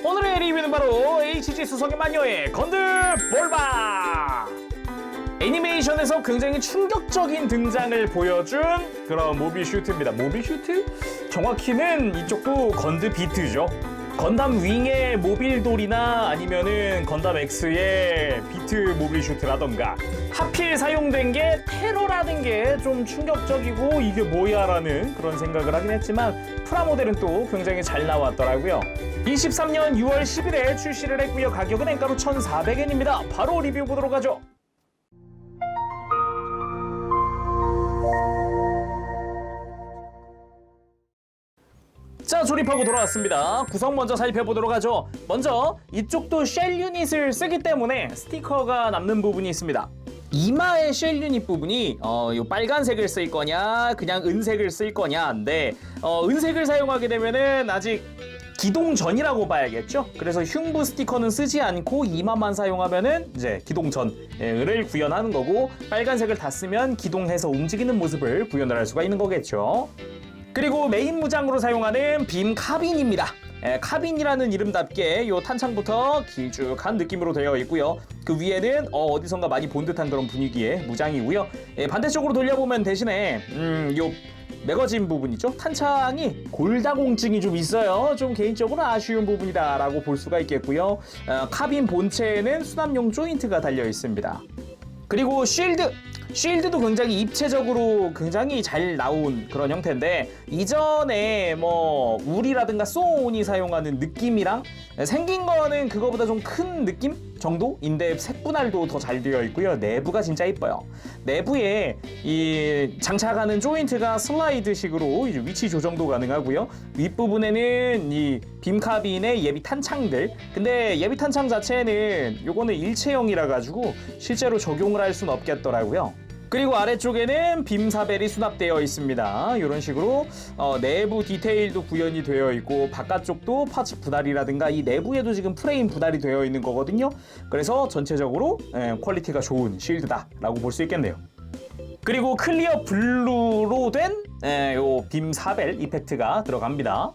오늘의 리뷰는 바로 HG 수성의 마녀의 건드 볼바! 애니메이션에서 굉장히 충격적인 등장을 보여준 그런 모빌 슈트입니다. 모빌 슈트? 정확히는 이쪽도 건드 비트죠. 건담 윙의 모빌돌이나 아니면은 건담 X의 비트 모빌 슈트라던가 하필 사용된 게 테러라는 게 좀 충격적이고 이게 뭐야 라는 그런 생각을 하긴 했지만 프라모델은 또 굉장히 잘 나왔더라고요. 23년 6월 10일에 출시를 했고요. 가격은 엔가로 1,400엔입니다. 바로 리뷰 보도록 하죠. 자, 조립하고 돌아왔습니다. 구성 먼저 살펴보도록 하죠. 먼저 이쪽도 쉘 유닛을 쓰기 때문에 스티커가 남는 부분이 있습니다. 이마의 쉘 유닛 부분이 요 빨간색을 쓸 거냐 그냥 은색을 쓸 거냐인데 은색을 사용하게 되면은 아직 기동 전이라고 봐야겠죠. 그래서 흉부 스티커는 쓰지 않고 이마만 사용하면은 이제 기동 전을 구현하는 거고, 빨간색을 다 쓰면 기동해서 움직이는 모습을 구현을 할 수가 있는 거겠죠. 그리고 메인 무장으로 사용하는 빔 카빈입니다. 카빈이라는 이름답게 요 탄창부터 길쭉한 느낌으로 되어 있고요. 그 위에는 어디선가 많이 본 듯한 그런 분위기의 무장이고요. 반대쪽으로 돌려보면 대신에 요 매거진 부분이죠. 탄창이 골다공증이 좀 있어요. 좀 개인적으로 아쉬운 부분이다 라고 볼 수가 있겠고요. 카빈 본체에는 수납용 조인트가 달려 있습니다. 그리고 쉴드도 굉장히 입체적으로 굉장히 잘 나온 그런 형태인데, 이전에 뭐 울이라든가 소온이 사용하는 느낌이랑 생긴 거는 그거보다 좀 큰 느낌 정도인데 색 분할도 더 잘 되어 있고요. 내부가 진짜 이뻐요. 내부에 이 장착하는 조인트가 슬라이드식으로 이제 위치 조정도 가능하고요. 윗부분에는 이 빔카빈의 예비 탄창들, 근데 예비 탄창 자체는 요거는 일체형이라 가지고 실제로 적용을 할 수는 없겠더라고요. 그리고 아래쪽에는 빔사벨이 수납되어 있습니다. 이런 식으로 내부 디테일도 구현이 되어 있고, 바깥쪽도 파츠 분할이라든가 이 내부에도 지금 프레임 분할이 되어 있는 거거든요. 그래서 전체적으로 퀄리티가 좋은 쉴드다 라고 볼 수 있겠네요. 그리고 클리어 블루로 된 요 빔사벨 이펙트가 들어갑니다.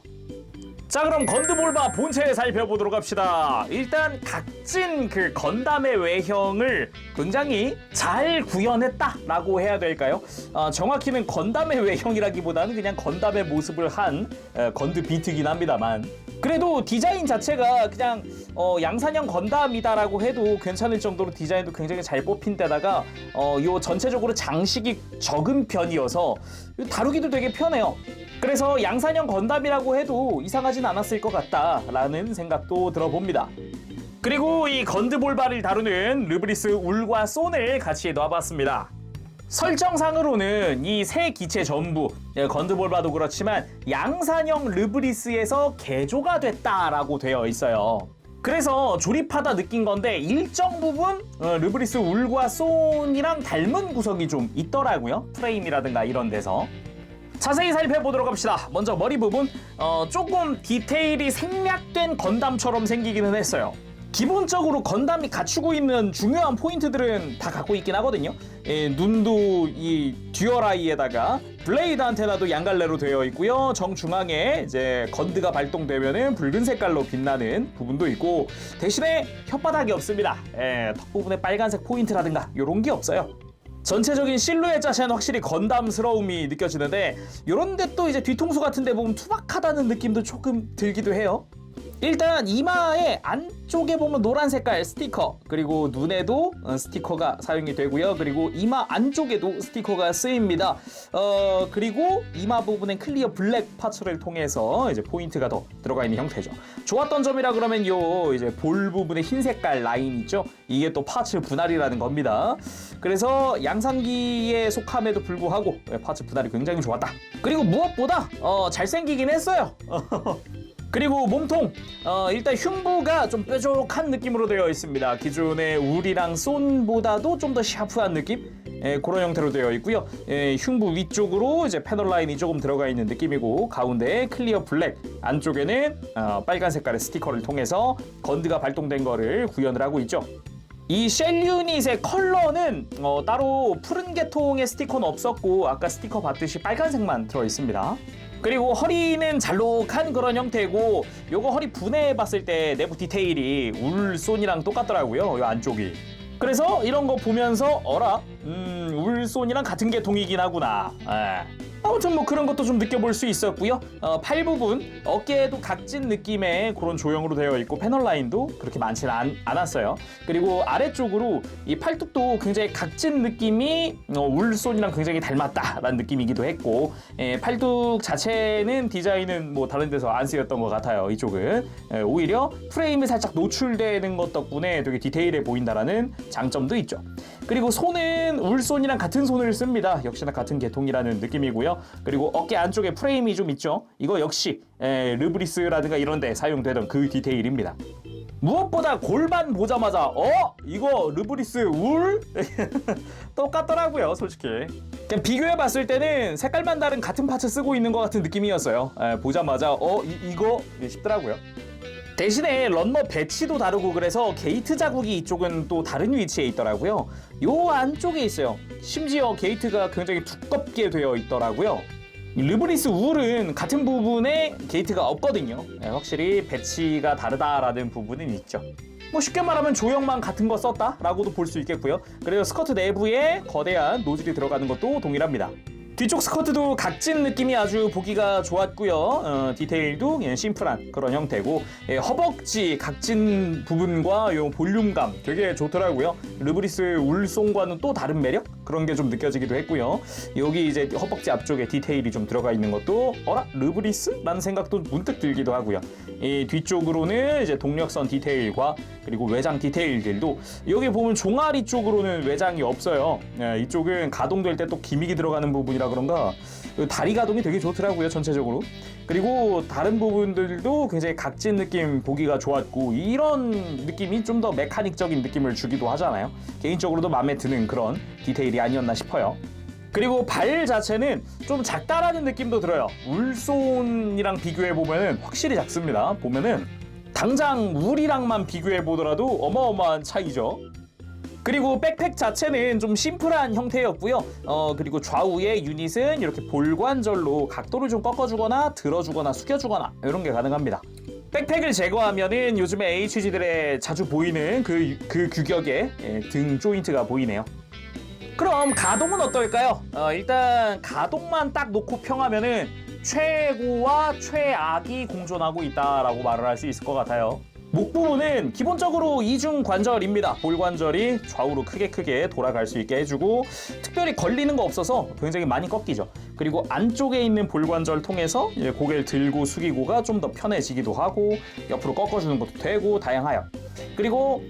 자, 그럼 건드볼바 본체 살펴보도록 합시다. 일단 각진 그 건담의 외형을 굉장히 잘 구현했다라고 해야 될까요? 정확히는 건담의 외형이라기보다는 그냥 건담의 모습을 한 건드 비트긴 합니다만, 그래도 디자인 자체가 그냥 양산형 건담이다라고 해도 괜찮을 정도로 디자인도 굉장히 잘 뽑힌 데다가 요 전체적으로 장식이 적은 편이어서 다루기도 되게 편해요. 그래서 양산형 건담이라고 해도 이상하진 않았을 것 같다라는 생각도 들어봅니다. 그리고 이 건드볼바를 다루는 르브리스 울과 손을 같이 놔봤습니다. 설정상으로는 이 세 기체 전부, 건드볼바도 그렇지만 양산형 르브리스에서 개조가 됐다라고 되어 있어요. 그래서 조립하다 느낀 건데 일정 부분 르브리스 울과 손이랑 닮은 구석이 좀 있더라고요. 프레임이라든가 이런 데서. 자세히 살펴보도록 합시다. 먼저 머리 부분, 조금 디테일이 생략된 건담처럼 생기기는 했어요. 기본적으로 건담이 갖추고 있는 중요한 포인트들은 다 갖고 있긴 하거든요. 눈도 이 듀얼 아이에다가 블레이드 안테나도 양갈래로 되어 있고요. 정중앙에 이제 건드가 발동되면은 붉은 색깔로 빛나는 부분도 있고, 대신에 혓바닥이 없습니다. 턱 부분에 빨간색 포인트라든가 이런 게 없어요. 전체적인 실루엣 자체는 확실히 건담스러움이 느껴지는데, 요런데 또 이제 뒤통수 같은 데 보면 투박하다는 느낌도 조금 들기도 해요. 일단 이마의 안쪽에 보면 노란 색깔 스티커, 그리고 눈에도 스티커가 사용이 되고요. 그리고 이마 안쪽에도 스티커가 쓰입니다. 그리고 이마 부분엔 클리어 블랙 파츠를 통해서 이제 포인트가 더 들어가 있는 형태죠. 좋았던 점이라 그러면 요 이제 볼 부분에 흰 색깔 라인 있죠? 이게 또 파츠 분할이라는 겁니다. 그래서 양산기에 속함에도 불구하고 파츠 분할이 굉장히 좋았다. 그리고 무엇보다 잘생기긴 했어요. 그리고 몸통, 일단 흉부가 좀 뾰족한 느낌으로 되어 있습니다. 기존의 울이랑 손보다도 좀 더 샤프한 느낌? 그런 형태로 되어 있고요. 흉부 위쪽으로 이제 패널 라인이 조금 들어가 있는 느낌이고, 가운데에 클리어 블랙, 안쪽에는 빨간 색깔의 스티커를 통해서 건드가 발동된 거를 구현을 하고 있죠. 이 쉘 유닛의 컬러는 따로 푸른 계통의 스티커는 없었고 아까 스티커 봤듯이 빨간색만 들어있습니다. 그리고 허리는 잘록한 그런 형태고 요거 허리 분해해봤을 때 내부 디테일이 울손이랑 똑같더라고요. 요 안쪽이. 그래서 이런 거 보면서 어라? 울손이랑 같은 계통이긴 하구나. 아무튼 뭐 그런 것도 좀 느껴볼 수 있었고요. 팔 부분 어깨에도 각진 느낌의 그런 조형으로 되어 있고 패널 라인도 그렇게 많지는 않았어요. 그리고 아래쪽으로 이 팔뚝도 굉장히 각진 느낌이 울손이랑 굉장히 닮았다라는 느낌이기도 했고 팔뚝 자체는 디자인은 뭐 다른 데서 안 쓰였던 것 같아요. 이쪽은 오히려 프레임이 살짝 노출되는 것 덕분에 되게 디테일해 보인다라는 장점도 있죠. 그리고 손은 울손이랑 같은 손을 씁니다. 역시나 같은 계통이라는 느낌이고요. 그리고 어깨 안쪽에 프레임이 좀 있죠. 이거 역시 르브리스라든가 이런 데 사용되던 그 디테일입니다. 무엇보다 골반 보자마자 이거 르브리스 울? 똑같더라고요, 솔직히. 그냥 비교해봤을 때는 색깔만 다른 같은 파츠 쓰고 있는 것 같은 느낌이었어요. 보자마자 이거 싶더라고요. 대신에 런너 배치도 다르고 그래서 게이트 자국이 이쪽은 또 다른 위치에 있더라고요. 요 안쪽에 있어요. 심지어 게이트가 굉장히 두껍게 되어 있더라고요. 르브리스 울은 같은 부분에 게이트가 없거든요. 확실히 배치가 다르다라는 부분은 있죠. 뭐 쉽게 말하면 조형만 같은 거 썼다라고도 볼 수 있겠고요. 그래서 스커트 내부에 거대한 노즐이 들어가는 것도 동일합니다. 뒤쪽 스커트도 각진 느낌이 아주 보기가 좋았고요. 디테일도 심플한 그런 형태고 허벅지 각진 부분과 요 볼륨감 되게 좋더라고요. 르브리스 울송과는 또 다른 매력? 그런 게 좀 느껴지기도 했고요. 여기 이제 허벅지 앞쪽에 디테일이 좀 들어가 있는 것도 르브리스? 라는 생각도 문득 들기도 하고요. 이 뒤쪽으로는 이제 동력선 디테일과 그리고 외장 디테일들도 여기 보면 종아리 쪽으로는 외장이 없어요. 이쪽은 가동될 때 또 기믹이 들어가는 부분이라 그런가 다리 가동이 되게 좋더라고요, 전체적으로. 그리고 다른 부분들도 굉장히 각진 느낌 보기가 좋았고 이런 느낌이 좀 더 메카닉적인 느낌을 주기도 하잖아요. 개인적으로도 마음에 드는 그런 디테일이 아니었나 싶어요. 그리고 발 자체는 좀 작다라는 느낌도 들어요. 울손이랑 비교해보면 확실히 작습니다. 보면은 당장 울이랑만 비교해보더라도 어마어마한 차이죠. 그리고 백팩 자체는 좀 심플한 형태였고요. 그리고 좌우의 유닛은 이렇게 볼관절로 각도를 좀 꺾어주거나 들어주거나 숙여주거나 이런 게 가능합니다. 백팩을 제거하면은 요즘에 HG들에 자주 보이는 그 규격의 등 조인트가 보이네요. 그럼 가동은 어떨까요? 일단 가동만 딱 놓고 평하면은 최고와 최악이 공존하고 있다라고 말을 할 수 있을 것 같아요. 목 부분은 기본적으로 이중 관절입니다. 볼관절이 좌우로 크게 돌아갈 수 있게 해주고 특별히 걸리는 거 없어서 굉장히 많이 꺾이죠. 그리고 안쪽에 있는 볼관절 통해서 고개를 들고 숙이고가 좀 더 편해지기도 하고 옆으로 꺾어주는 것도 되고 다양하여. 그리고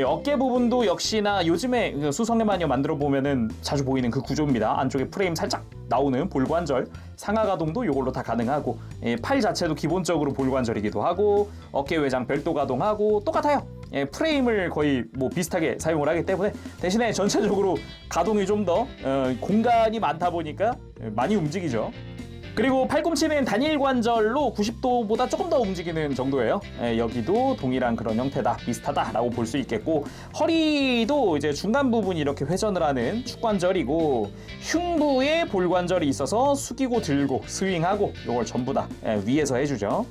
어깨 부분도 역시나 요즘에 수성의 마녀 만들어 보면은 자주 보이는 그 구조입니다. 안쪽에 프레임 살짝 나오는 볼관절 상하 가동도 이걸로 다 가능하고 팔 자체도 기본적으로 볼관절이기도 하고 어깨 외장 별도 가동하고 똑같아요. 프레임을 거의 뭐 비슷하게 사용을 하기 때문에 대신에 전체적으로 가동이 좀 더 공간이 많다 보니까 많이 움직이죠. 그리고 팔꿈치는 단일 관절로 90도보다 조금 더 움직이는 정도예요. 여기도 동일한 그런 형태다, 비슷하다라고 볼 수 있겠고 허리도 이제 중간 부분이 이렇게 회전을 하는 축관절이고 흉부에 볼관절이 있어서 숙이고 들고 스윙하고 이걸 전부 다 위에서 해주죠.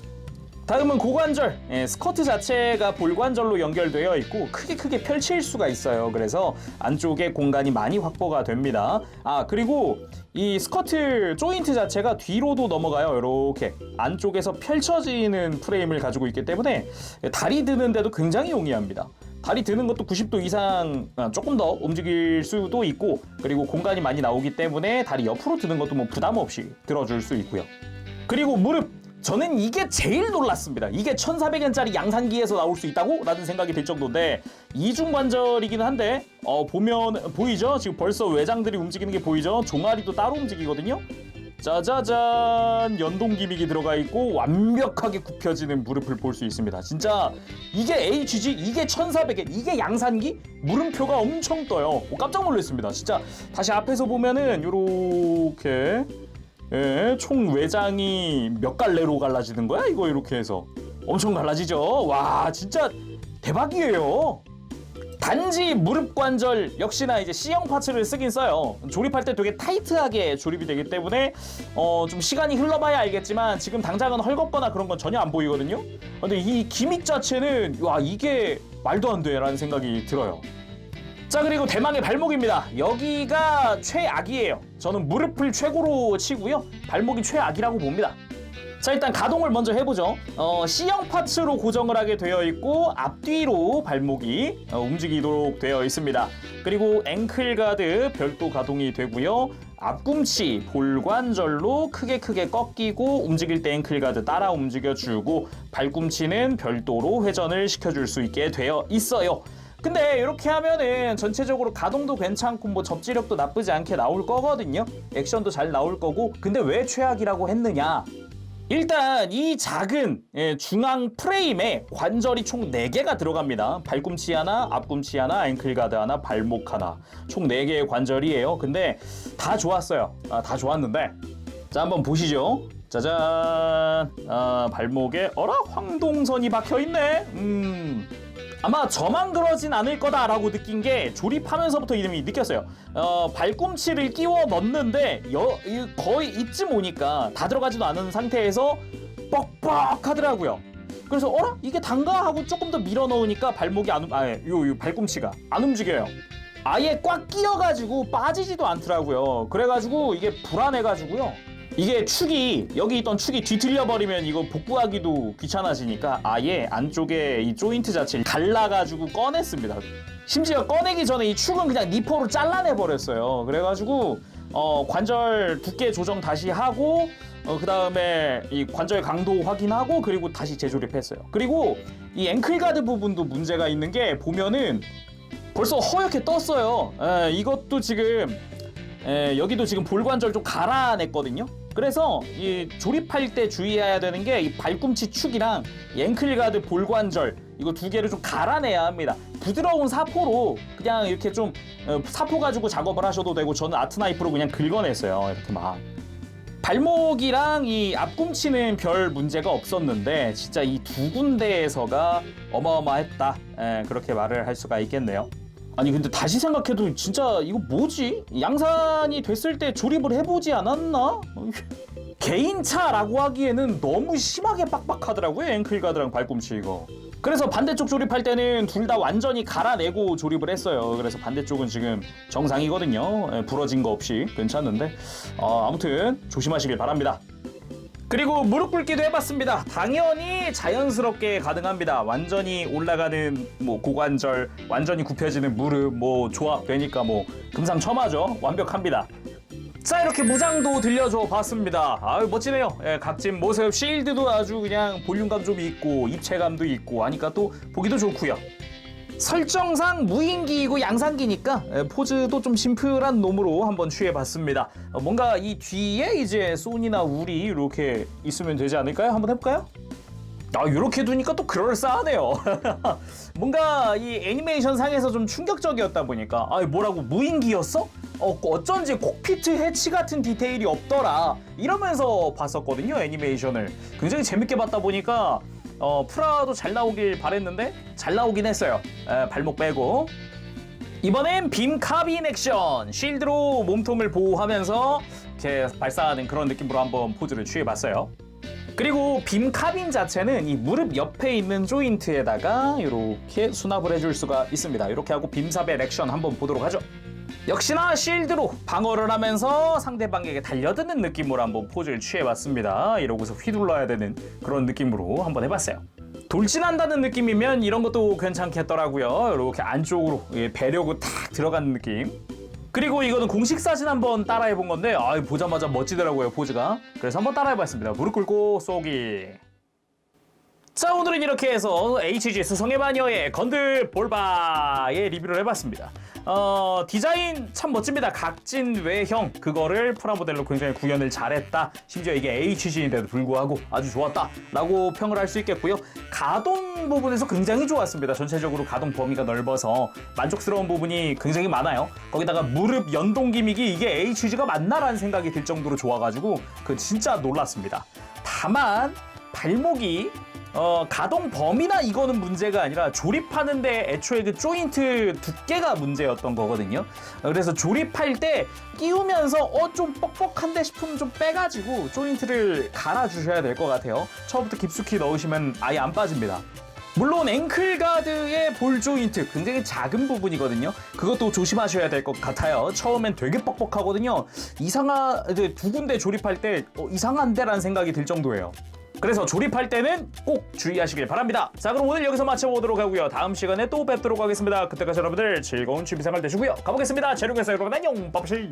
다음은 고관절. 스커트 자체가 볼관절로 연결되어 있고 크게 펼칠 수가 있어요. 그래서 안쪽에 공간이 많이 확보가 됩니다. 그리고 이 스커트 조인트 자체가 뒤로도 넘어가요. 이렇게 안쪽에서 펼쳐지는 프레임을 가지고 있기 때문에 다리 드는데도 굉장히 용이합니다. 다리 드는 것도 90도 이상 조금 더 움직일 수도 있고 그리고 공간이 많이 나오기 때문에 다리 옆으로 드는 것도 뭐 부담 없이 들어줄 수 있고요. 그리고 무릎. 저는 이게 제일 놀랐습니다. 이게 1,400엔짜리 양산기에서 나올 수 있다고? 라는 생각이 들 정도인데 이중관절이긴 한데 보면 보이죠? 지금 벌써 외장들이 움직이는 게 보이죠? 종아리도 따로 움직이거든요? 짜자잔 연동 기믹이 들어가 있고 완벽하게 굽혀지는 무릎을 볼 수 있습니다. 진짜 이게 HG? 이게 1,400엔? 이게 양산기? 물음표가 엄청 떠요. 깜짝 놀랐습니다. 진짜 다시 앞에서 보면은 요렇게 총 외장이 몇 갈래로 갈라지는 거야? 이거 이렇게 해서 엄청 갈라지죠? 와 진짜 대박이에요. 단지 무릎 관절 역시나 이제 C형 파츠를 쓰긴 써요. 조립할 때 되게 타이트하게 조립이 되기 때문에 좀 시간이 흘러봐야 알겠지만 지금 당장은 헐겁거나 그런 건 전혀 안 보이거든요. 근데 이 기믹 자체는 와 이게 말도 안 돼라는 생각이 들어요. 자, 그리고 대망의 발목입니다. 여기가 최악이에요. 저는 무릎을 최고로 치고요. 발목이 최악이라고 봅니다. 자, 일단 가동을 먼저 해보죠. C형 파츠로 고정을 하게 되어 있고 앞뒤로 발목이 움직이도록 되어 있습니다. 그리고 앵클 가드 별도 가동이 되고요. 앞꿈치 볼관절로 크게 꺾이고 움직일 때 앵클 가드 따라 움직여주고 발꿈치는 별도로 회전을 시켜줄 수 있게 되어 있어요. 근데 이렇게 하면은 전체적으로 가동도 괜찮고 뭐 접지력도 나쁘지 않게 나올 거거든요. 액션도 잘 나올 거고. 근데 왜 최악이라고 했느냐? 일단 이 작은 중앙 프레임에 관절이 총 4개가 들어갑니다. 발꿈치 하나, 앞꿈치 하나, 앵클가드 하나, 발목 하나. 총 4개의 관절이에요. 근데 다 좋았어요. 다 좋았는데 자, 한번 보시죠. 짜잔. 발목에 어라? 황동선이 박혀있네. 아마 저만 그러진 않을 거다라고 느낀 게 조립하면서부터 이름이 느꼈어요. 발꿈치를 끼워 넣는데 거의 이쯤 오니까 다 들어가지도 않은 상태에서 뻑뻑하더라고요. 그래서 어라? 이게 단가? 하고 조금 더 밀어 넣으니까 발목이 요 발꿈치가 안 움직여요. 아예 꽉 끼어가지고 빠지지도 않더라고요. 그래가지고 이게 불안해가지고요. 이게 축이 여기 있던 축이 뒤틀려 버리면 이거 복구하기도 귀찮아지니까 아예 안쪽에 이 조인트 자체를 갈라가지고 꺼냈습니다. 심지어 꺼내기 전에 이 축은 그냥 니퍼로 잘라내 버렸어요. 그래가지고 관절 두께 조정 다시 하고 그 다음에 이 관절 강도 확인하고 그리고 다시 재조립했어요. 그리고 이 앵클가드 부분도 문제가 있는 게 보면은 벌써 허옇게 떴어요. 이것도 지금 여기도 지금 볼관절 좀 갈아냈거든요. 그래서 이 조립할 때 주의해야 되는 게 이 발꿈치 축이랑 이 앵클가드 볼관절 이거 2개를 좀 갈아내야 합니다. 부드러운 사포로 그냥 이렇게 좀 사포 가지고 작업을 하셔도 되고 저는 아트 나이프로 그냥 긁어냈어요. 이렇게 막. 발목이랑 이 앞꿈치는 별 문제가 없었는데 진짜 이 2군데에서가 어마어마했다. 그렇게 말을 할 수가 있겠네요. 아니 근데 다시 생각해도 진짜 이거 뭐지? 양산이 됐을 때 조립을 해보지 않았나? 개인차라고 하기에는 너무 심하게 빡빡하더라고요. 앵클가드랑 발꿈치 이거. 그래서 반대쪽 조립할 때는 둘 다 완전히 갈아내고 조립을 했어요. 그래서 반대쪽은 지금 정상이거든요. 부러진 거 없이 괜찮은데 아무튼 조심하시길 바랍니다. 그리고 무릎 꿇기도 해봤습니다. 당연히 자연스럽게 가능합니다. 완전히 올라가는 뭐 고관절, 완전히 굽혀지는 무릎 뭐 조합되니까 뭐 금상첨화죠. 완벽합니다. 자, 이렇게 무장도 들려줘 봤습니다. 아유 멋지네요. 각진 모습, 실드도 아주 그냥 볼륨감 좀 있고 입체감도 있고 하니까 또 보기도 좋고요. 설정상 무인기이고 양산기니까 포즈도 좀 심플한 놈으로 한번 취해봤습니다. 뭔가 이 뒤에 이제 소니나 울이 이렇게 있으면 되지 않을까요? 한번 해볼까요? 이렇게 두니까 또 그럴싸하네요. 뭔가 이 애니메이션 상에서 좀 충격적이었다 보니까 뭐라고 무인기였어? 어쩐지 콕피트 해치 같은 디테일이 없더라 이러면서 봤었거든요. 애니메이션을 굉장히 재밌게 봤다 보니까 프라도 잘 나오길 바랬는데 잘 나오긴 했어요. 발목 빼고. 이번엔 빔 카빈 액션, 쉴드로 몸통을 보호하면서 이렇게 발사하는 그런 느낌으로 한번 포즈를 취해봤어요. 그리고 빔 카빈 자체는 이 무릎 옆에 있는 조인트에다가 이렇게 수납을 해줄 수가 있습니다. 이렇게 하고 빔사벨 액션 한번 보도록 하죠. 역시나 쉴드로 방어를 하면서 상대방에게 달려드는 느낌으로 한번 포즈를 취해봤습니다. 이러고서 휘둘러야 되는 그런 느낌으로 한번 해봤어요. 돌진한다는 느낌이면 이런 것도 괜찮겠더라고요. 이렇게 안쪽으로 배려고 탁 들어가는 느낌. 그리고 이거는 공식 사진 한번 따라해본 건데 보자마자 멋지더라고요, 포즈가. 그래서 한번 따라해봤습니다. 무릎 꿇고 쏘기. 자, 오늘은 이렇게 해서 HG 수성의 마녀의 건들 볼바의 리뷰를 해봤습니다. 디자인 참 멋집니다. 각진 외형 그거를 프라모델로 굉장히 구현을 잘했다. 심지어 이게 HG인데도 불구하고 아주 좋았다 라고 평을 할 수 있겠고요. 가동 부분에서 굉장히 좋았습니다. 전체적으로 가동 범위가 넓어서 만족스러운 부분이 굉장히 많아요. 거기다가 무릎 연동 기믹이 이게 HG가 맞나라는 생각이 들 정도로 좋아가지고 진짜 놀랐습니다. 다만 발목이 가동 범위나 이거는 문제가 아니라 조립하는데 애초에 그 조인트 두께가 문제였던 거거든요. 그래서 조립할 때 끼우면서 좀 뻑뻑한데 싶으면 좀 빼가지고 조인트를 갈아주셔야 될 것 같아요. 처음부터 깊숙이 넣으시면 아예 안 빠집니다. 물론 앵클 가드의 볼 조인트 굉장히 작은 부분이거든요. 그것도 조심하셔야 될 것 같아요. 처음엔 되게 뻑뻑하거든요. 두 군데 조립할 때 이상한데라는 생각이 들 정도예요. 그래서 조립할 때는 꼭 주의하시길 바랍니다. 자, 그럼 오늘 여기서 마쳐보도록 하고요. 다음 시간에 또 뵙도록 하겠습니다. 그때까지 여러분들 즐거운 취미생활 되시고요. 가보겠습니다. 재롱에서 여러분 안녕. 빠빠시.